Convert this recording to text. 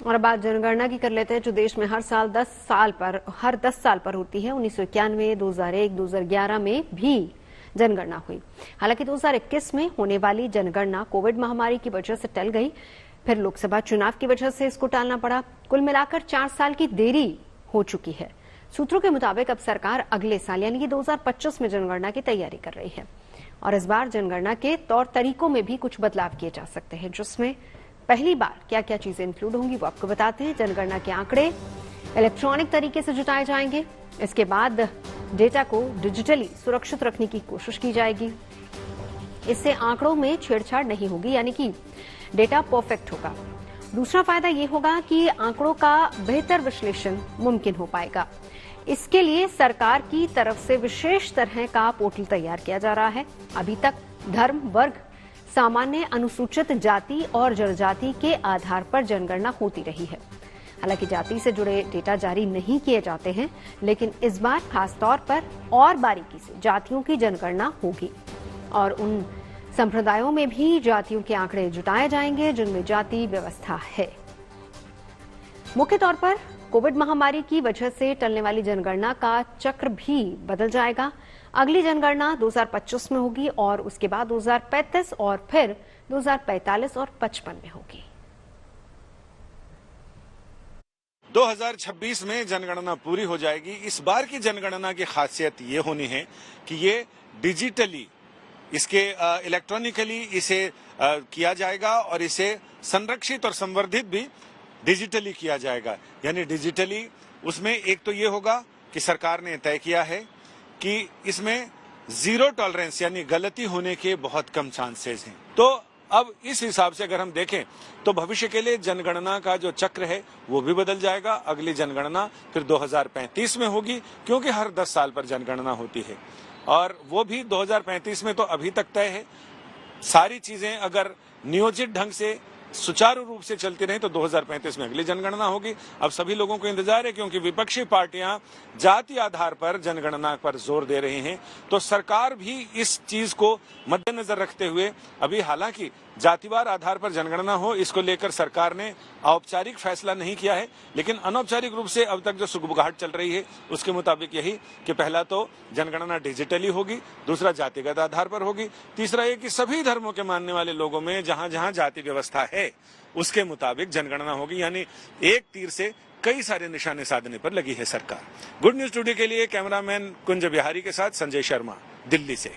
और अब बात जनगणना की कर लेते हैं, जो देश में हर 10 साल पर होती है। 1991, 2001, 2011 में भी जनगणना हुई। हालांकि 2021 में होने वाली जनगणना कोविड महामारी की वजह से टल गई, फिर लोकसभा चुनाव की वजह से इसको टालना पड़ा। कुल मिलाकर 4 साल की देरी हो चुकी है। सूत्रों के मुताबिक अब सरकार अगले साल यानी कि 2025 में जनगणना की तैयारी कर रही है और इस बार जनगणना के तौर तरीकों में भी कुछ बदलाव किए जा सकते हैं, जिसमें पहली बार क्या क्या चीजें इंक्लूड होंगी वो आपको बताते हैं। जनगणना के आंकड़े इलेक्ट्रॉनिक तरीके से जुटाए जाएंगे। इसके बाद डेटा को डिजिटली सुरक्षित रखने की कोशिश की जाएगी। इससे आंकड़ों में छेड़छाड़ नहीं होगी, यानी कि डेटा परफेक्ट होगा। दूसरा फायदा ये होगा कि आंकड़ों का बेहतर विश्लेषण मुमकिन हो पाएगा। इसके लिए सरकार की तरफ से विशेष तरह का पोर्टल तैयार किया जा रहा है। अभी तक धर्म, वर्ग, सामान्य, अनुसूचित जाति और जनजाति के आधार पर जनगणना होती रही है। हालांकि जाति से जुड़े डेटा जारी नहीं किए जाते हैं, लेकिन इस बार खास तौर पर और बारीकी से जातियों की जनगणना होगी और उन संप्रदायों में भी जातियों के आंकड़े जुटाए जाएंगे जिनमें जाति व्यवस्था है। मुख्य तौर पर कोविड महामारी की वजह से टलने वाली जनगणना का चक्र भी बदल जाएगा। अगली जनगणना 2025 में होगी और उसके बाद 2035 और फिर 2045 और 55 में होगी। 2026 में जनगणना पूरी हो जाएगी। इस बार की जनगणना की खासियत ये होनी है कि ये डिजिटली, इसके इलेक्ट्रॉनिकली इसे किया जाएगा और इसे संरक्षित और संवर्धित भी डिजिटली किया जाएगा। यानी डिजिटली उसमें एक तो ये होगा कि सरकार ने तय किया है कि इसमें जीरो टॉलरेंस यानी गलती होने के बहुत कम चांसेस हैं। तो अब इस हिसाब से अगर हम देखें तो भविष्य के लिए जनगणना का जो चक्र है वो भी बदल जाएगा। अगली जनगणना फिर 2035 में होगी, क्योंकि हर 10 साल पर जनगणना होती है और वो भी 2035 में तो अभी तक तय है। सारी चीजें अगर नियोजित ढंग से सुचारू रूप से चलती रही तो 2035 में अगली जनगणना होगी। अब सभी लोगों को इंतजार है, क्योंकि विपक्षी पार्टियां जाति आधार पर जनगणना पर जोर दे रही हैं। तो सरकार भी इस चीज को मद्देनजर रखते हुए अभी हालांकि जातिवार आधार पर जनगणना हो, इसको लेकर सरकार ने औपचारिक फैसला नहीं किया है, लेकिन अनौपचारिक रूप से अब तक जो सुगबुगाहट चल रही है उसके मुताबिक यही कि पहला तो जनगणना डिजिटली होगी, दूसरा जातिगत आधार पर होगी, तीसरा ये कि सभी धर्मों के मानने वाले लोगों में जहां जहां जाति व्यवस्था है उसके मुताबिक जनगणना होगी। यानी एक तीर से कई सारे निशाने साधने पर लगी है सरकार। गुड न्यूज टुडे के लिए कैमरामैन कुंज बिहारी के साथ संजय शर्मा, दिल्ली से।